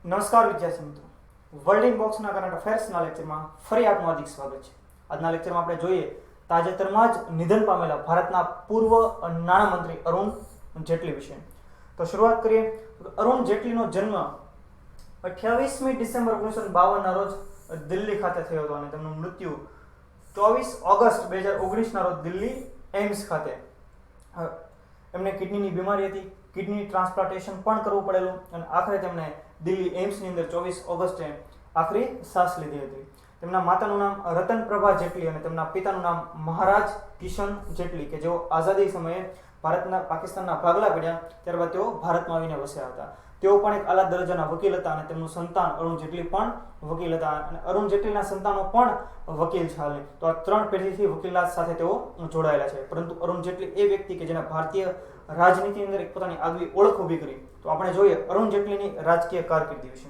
નમસ્કાર વિદ્યાર્થી મિત્રો, વર્લ્ડ ઇનબોક્સના કરંટ અફેર્સના લેક્ચરમાં ફરી આપનું હાર્દિક સ્વાગત છે. આજના લેક્ચરમાં આપણે જોઈએ તાજેતરમાં જ નિધન પામેલા ભારતના પૂર્વ નાણામંત્રી અરુણ જેટલી વિશે. તો શરૂઆત કરીએ. અરુણ જેટલીનો જન્મ 28મી ડિસેમ્બર 1952ના રોજ દિલ્હી ખાતે થયો હતો અને તેમનું મૃત્યુ 24 ઓગસ્ટ 2019ના રોજ દિલ્હી એમ્સ ખાતે. એમને કિડનીની બીમારી હતી, કિડની ટ્રાન્સપ્લાન્ટેશન પણ કરવું પડેલું અને આખરે તેમણે દિલ્હી એમ્સની અંદર 24 ઓગસ્ટે આખરી શ્વાસ લીધી હતી. તેમના માતાનું નામ રતન પ્રભા જેટલી અને તેમના પિતાનું નામ મહારાજ કિશન જેટલી, કે જેઓ આઝાદી સમયે પાકિસ્તાનના ભાગલા પડ્યા ત્યારબાદ તેઓ ભારતમાં આવીને વસ્યા હતા. તેઓ પણ એક આલા દરજ્જાના વકીલ હતા અને તેમનું સંતાન અરુણ જેટલી પણ વકીલ હતા અને અરુણ જેટલીના સંતાનો પણ વકીલ છે હાલની. તો આ 3 પેઢીથી વકીલાત સાથે તેઓ જોડાયેલા છે. પરંતુ અરુણ જેટલી એ વ્યક્તિ કે જેને ભારતીય રાજનીતિની અંદર એક પોતાની આગવી ઓળખ ઊભી કરી. તો આપણે જોઈએ અરુણ જેટલીની રાજકીય કારકિર્દી વિશે.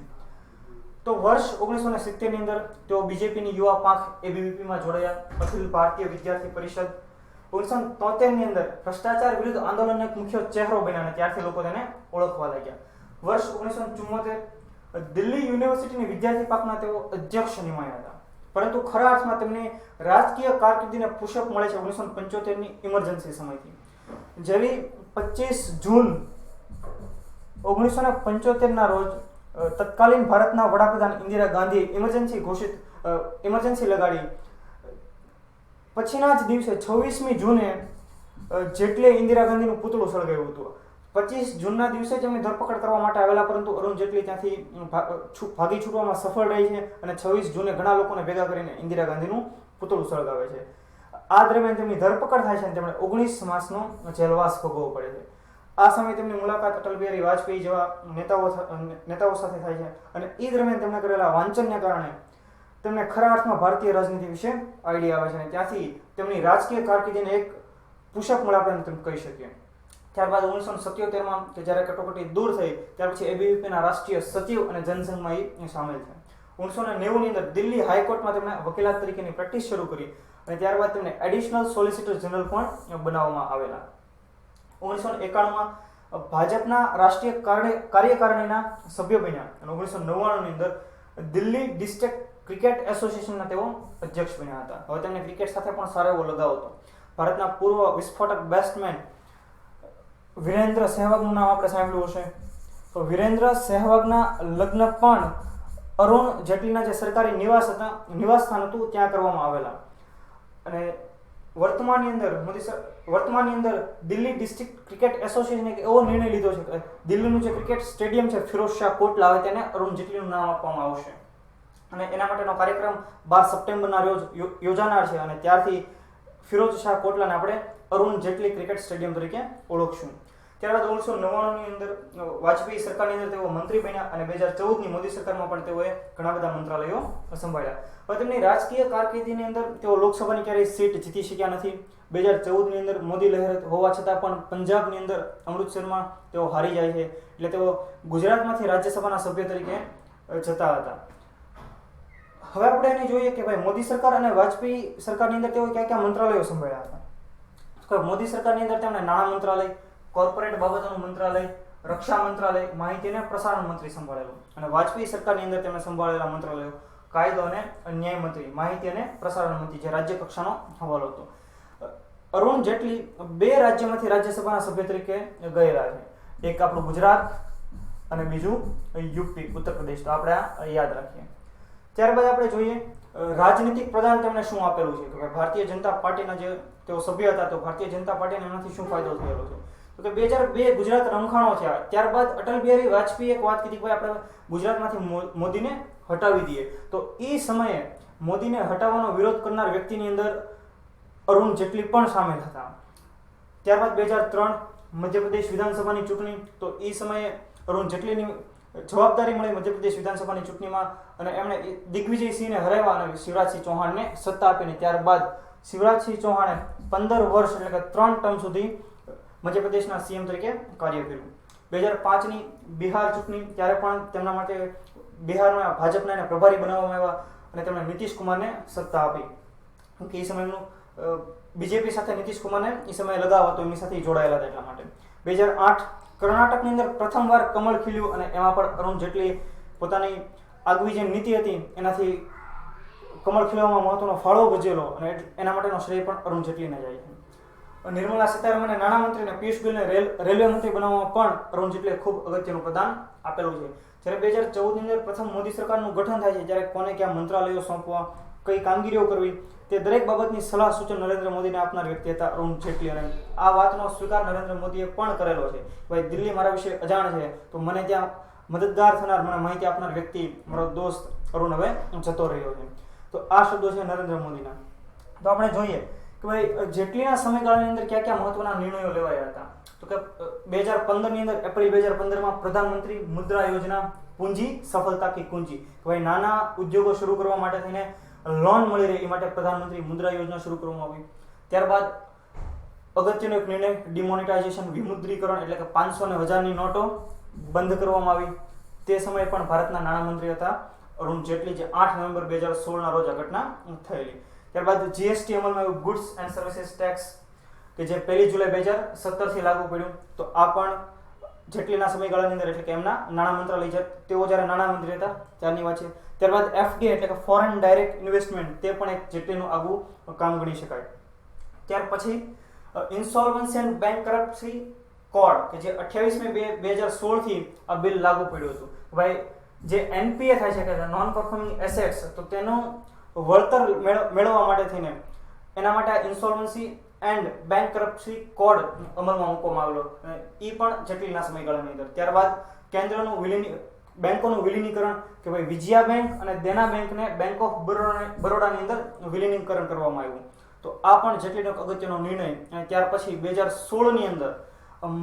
તો વર્ષ 1970 ની અંદર તેઓ બીજેપીની યુવા પાંખ એબીવીપીમાં જોડાયા. અખિલ ભારતીય વિદ્યાર્થી પરિષદ 1973 ની અંદર ભ્રષ્ટાચાર વિરુદ્ધ આંદોલનનો એક મુખ્ય ચહેરો બન્યા અને ત્યારથી લોકો તેને ઓળખવા લાગ્યા. વર્ષ 1974 દિલ્હી યુનિવર્સિટીની વિદ્યાર્થી પાંખના તેઓ અધ્યક્ષ નિમાયા હતા. પરંતુ ખરા અર્થમાં તેમની રાજકીય કારકિર્દીને પુશઅપ મળે છે 1975ની ઇમરજન્સી સમયથી. જેવી 25 જૂન 1975ના રોજ તત્કાલીન ભારતના વડાપ્રધાન ઇન્દિરા ગાંધીએ ઇમરજન્સી લગાડી. પછીના જ દિવસે 26મી જૂને જેટલીએ ઇન્દિરા ગાંધીનું પૂતળું સળગાવ્યું હતું. 25 જૂનના દિવસે જ એમની ધરપકડ કરવા માટે આવેલા, પરંતુ અરુણ જેટલી ત્યાંથી ભાગી છૂટવામાં સફળ રહી છે અને 26 જૂને ઘણા લોકોને ભેગા કરીને ઇન્દિરા ગાંધીનું પૂતળું સળગાવે છે. આ દરમિયાન તેમની ધરપકડ થાય છે અને તેમણે 19 માસનો જેલવાસ ભોગવવો પડે છે. આ સમયે તેમની મુલાકાત અટલ બિહારી વાજપેયી જેવા નેતાઓ સાથે થાય છે અને એ દરમિયાન તેમણે કરેલા વાંચનને કારણે તેમને ખરા અર્થમાં ભારતીય રાજનીતિ વિશે આઈડિયા આવે છે અને ત્યાંથી તેમની રાજકીય કારકિર્દીને એક પુશઅપ મળે આપણે તેમ કહી શકીએ. ત્યારબાદ 1977માં કે જ્યારે કટોકટી દૂર થઈ ત્યાર પછી એબીવીપીના રાષ્ટ્રીય સચિવ અને જનસંઘમાં એ સામેલ છે. 1990ની અંદર દિલ્હી હાઈકોર્ટમાં તેમણે વકીલાત તરીકેની પ્રેક્ટિસ શરૂ કરી અને ત્યારબાદ તેમને એડિશનલ સોલિસિટર જનરલ પણ બનાવવામાં આવેલા. 1991માં ભાજપના રાષ્ટ્રીય કાર્યકારિણીના સભ્ય બન્યા અને 1999ની અંદર દિલ્હી ડિસ્ટ્રિક્ટ ક્રિકેટ એસોસિએશનના તેઓ અધ્યક્ષ બન્યા હતા. હવે તેમને ક્રિકેટ સાથે પણ સારો એવો લગાવ હતો. ભારતના પૂર્વ વિસ્ફોટક બેટ્સમેન વિરેન્દ્ર સહેવાગનું નામ આપણે સાંભળ્યું હશે. તો વિરેન્દ્ર સહેવાગના લગ્ન પણ અરુણ જેટલીના જે સરકારી નિવાસ સ્થાન હતું ત્યાં કરવામાં આવેલા. અને વર્તમાનની અંદર દિલ્હી ડિસ્ટ્રિક્ટ ક્રિકેટ એસોસિએશને એક એવો નિર્ણય લીધો છે કે દિલ્હીનું જે ક્રિકેટ સ્ટેડિયમ છે ફિરોઝ શાહ કોટલા, આવે તેને અરુણ જેટલીનું નામ આપવામાં આવશે અને એના માટેનો કાર્યક્રમ 12 સપ્ટેમ્બરના રોજ યોજાનાર છે અને ત્યારથી ફિરોઝ શાહ કોટલાને આપણે અરુણ જેટલી ક્રિકેટ સ્ટેડિયમ તરીકે ઓળખશું. ત્યારબાદ 1999ની અંદર વાજપેયી સરકારની અંદર તેઓ મંત્રી બન્યા અને 2014ની મોદી સરકારમાં પણ તેઓએ ઘણા બધા મંત્રાલયો સંભાળ્યા. હવે તેમની રાજકીય કારકિર્દીની અંદર તેઓ લોકસભાની ક્યારેય સીટ જીતી શક્યા નથી. 2014ની અંદર મોદી લહેર હોવા છતાં પણ પંજાબની અંદર અમૃતસરમાં તેઓ હારી જાય છે, એટલે તેઓ ગુજરાતમાંથી રાજ્યસભાના સભ્ય તરીકે જતા હતા. હવે આપણે એને જોઈએ કે ભાઈ મોદી સરકાર અને વાજપેયી સરકારની અંદર તેઓ કયા કયા મંત્રાલયો સંભાળ્યા હતા. મોદી સરકારની અંદર તેમણે નાણાં મંત્રાલય, કોર્પોરેટ બાબતોનું મંત્રાલય, રક્ષા મંત્રાલય, માહિતી અને પ્રસારણ મંત્રી સંભાળેલું અને વાજપેયી સરકારની અંદર તેમણે સંભાળેલા મંત્રાલયો કાયદો અને ન્યાય મંત્રી, માહિતી અને પ્રસારણ મંત્રી, જે રાજ્ય કક્ષાનો હવાલો હતો. અરુણ જેટલી 2 રાજ્યમાંથી રાજ્યસભાના સભ્ય તરીકે ગયેલા છે. એક આપણું ગુજરાત અને બીજું યુપી ઉત્તર પ્રદેશ. તો આપણે આ યાદ રાખીએ. ત્યારબાદ આપણે જોઈએ રાજનીતિક પ્રદાન તેમણે શું આપેલું છે કે ભારતીય જનતા પાર્ટીના જે તેઓ સભ્ય હતા, તો ભારતીય જનતા પાર્ટીને એનાથી શું ફાયદો થયેલો છે. તો કે 2002 ગુજરાત રમખાણો થયા. ત્યારબાદ અટલ બિહારી વાજપેયીએ એક વાત કીધી કે ભાઈ આપણે ગુજરાતમાંથી મોદીને હટાવી દઈએ. તો એ સમયે મોદીને હટાવવાનો વિરોધ કરનાર વ્યક્તિની અંદર અરુણ જેટલી પણ સામેલ હતા. ત્યારબાદ 2003 મધ્યપ્રદેશ વિધાનસભાની ચૂંટણી. તો એ સમયે અરુણ જેટલીની જવાબદારી મળી મધ્યપ્રદેશ વિધાનસભાની ચૂંટણીમાં અને એમણે દિગ્વિજય સિંહને હરાવ્યા અને શિવરાજસિંહ ચૌહાણને સત્તા આપીને ત્યારબાદ શિવરાજસિંહ ચૌહાણે 15 વર્ષ એટલે કે 3 ટર્મ સુધી મધ્યપ્રદેશના સીએમ તરીકે કાર્ય કર્યું. 2005ની બિહાર ચૂંટણી, ત્યારે પણ તેમના માટે બિહારમાં ભાજપના એને પ્રભારી બનાવવામાં આવ્યા અને તેમણે નીતિશ કુમારને સત્તા આપી. કે એ સમયનું બીજેપી સાથે નીતિશ કુમારને એ સમયે લગાવ હતો, એમની સાથે જોડાયેલા હતા એટલા માટે. 2008 કર્ણાટકની અંદર પ્રથમવાર કમળ ખીલ્યું અને એમાં પણ અરુણ જેટલી પોતાની આગવી જે નીતિ હતી એનાથી કમળ ખીલવામાં મહત્વનો ફાળો ભજવેલો અને એના માટેનો શ્રેય પણ અરુણ જેટલીને જાય છે. નિર્મલા સીતારમણે નાણામંત્રી અને પિયુષ ગોયલને રેલવે મંત્રી બનાવવામાં પણ અરુણ જેટલીએ ખૂબ અગત્યનું પ્રદાન આપેલું છે. જ્યારે 2014 ની અંદર પ્રથમ મોદી સરકારનું ગઠન થાય છે, જ્યારે કોને ક્યાં મંત્રાલયો સોંપવા, કઈ કામગીરીઓ કરવી, તે દરેક બાબતની સલાહ સૂચન નરેન્દ્ર મોદીને આપનાર વ્યક્તિ હતા અરુણ જેટલી. અને આ વાતનો સ્વીકાર નરેન્દ્ર મોદીએ પણ કરેલો છે. ભાઈ દિલ્હી મારા વિશે અજાણ છે, તો મને ત્યાં મદદગાર થનાર, મને માહિતી આપનાર વ્યક્તિ, મારો દોસ્ત અરુણ હવે જતો રહ્યો છે. તો આ શબ્દો છે નરેન્દ્ર મોદીના. તો આપણે જોઈએ કે ભાઈ જેટલીના સમયગાળાની અંદર ક્યાં ક્યાં મહત્વના નિર્ણયો લેવાયા હતા. તો કે 2015 ની અંદર એપ્રિલ 2015 પ્રધાનમંત્રી મુદ્રા યોજના પૂંજી સફળતા કી કુંજી. ભાઈ નાના ઉદ્યોગો શરૂ કરવા માટે થઈને લોન મળી રહે એ માટે પ્રધાનમંત્રી મુદ્રા યોજના શરૂ કરવામાં આવી. ત્યારબાદ અગત્યનો એક નિર્ણય ડિમોનેટાઇઝેશન, વિમુદ્રીકરણ, એટલે કે 500 અને 1000ની નોટો બંધ કરવામાં આવી. તે સમયે પણ ભારતના નાણામંત્રી હતા અરુણ જેટલી, જે 8 નવેમ્બર 2016 રોજ આ ઘટના થયેલી. ત્યારબાદ જીએસટી અમલમાં આવ્યું, ગુડ્સ એન્ડ સર્વિસીસ ટેક્સ, કે જે 1 જુલાઈ 2017 થી લાગુ પડ્યું. તો આ પણ જેટલીના સમયગાળાની અંદર, એટલે કે એમના નાણાં મંત્રાલય, તેઓ જ્યારે નાણામંત્રી હતા ત્યારની વાત છે. ત્યારબાદ એફડીઆઈ એટલે કે ફોરેન ડાયરેક્ટ ઇન્વેસ્ટમેન્ટ, તે પણ એક જેટલીનું આગવું કામ ગણી શકાય. ત્યાર પછી ઇન્સોલ્વન્સી એન્ડ બેન્કરપ્સી કોડ, કે જે 28 મે 2016 થી આ બિલ લાગુ પડ્યું હતું. ભાઈ જે એનપીએ થાય છે કે નોન પરફોર્મિંગ એસેટ્સ, તો તેનું વળતર મેળવવા માટે થઈને એના માટે ઇન્સોલ્વન્સી એન્ડ બેન્કરપ્સી કોડ અમલમાં મૂકવામાં આવેલો, એ પણ જેટલીના સમયગાળાની અંદર. ત્યારબાદ કેન્દ્રનું બેંકોનું વિલીનીકરણ, કે ભાઈ વિજયા બેંક અને દેના બેંકને બેંક ઓફ બરોડાની અંદર વિલીનીકરણ કરવામાં આવ્યું. તો આ પણ જેટલીનો અગત્યનો નિર્ણય. અને ત્યાર પછી 2016 ની અંદર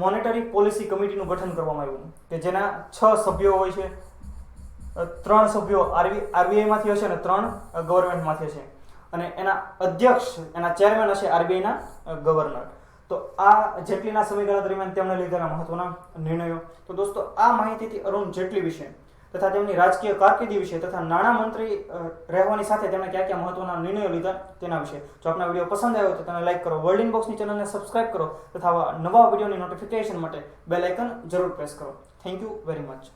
મોનેટરી પોલિસી કમિટીનું ગઠન કરવામાં આવ્યું, કે જેના 6 સભ્યો હોય છે. 3 સભ્યો આરબીઆઈ માંથી હશે અને 3 ગવર્મેન્ટ માંથી હશે, અને એના અધ્યક્ષ, એના ચેરમેન હશે આરબીઆઈ ના ગવર્નર. તો આ જેટલીના સમયગાળા દરમિયાન તેમણે લીધેલા મહત્વના નિર્ણયો. તો દોસ્તો, આ માહિતીથી અરુણ જેટલી વિશે તથા તેમની રાજકીય કારકિર્દી વિશે તથા નાણામંત્રી રહેવાની સાથે તેમણે કયા કયા મહત્વના નિર્ણયો લીધા તેના વિશે. જો આપના વિડીયો પસંદ આવ્યો તો તમે લાઈક કરો, વર્લ્ડ ઇનબોક્સની ચેનલને સબસ્ક્રાઇબ કરો તથા નવા વિડીયોની નોટિફિકેશન માટે બેલ આઇકન જરૂર પ્રેસ કરો. Thank you very much.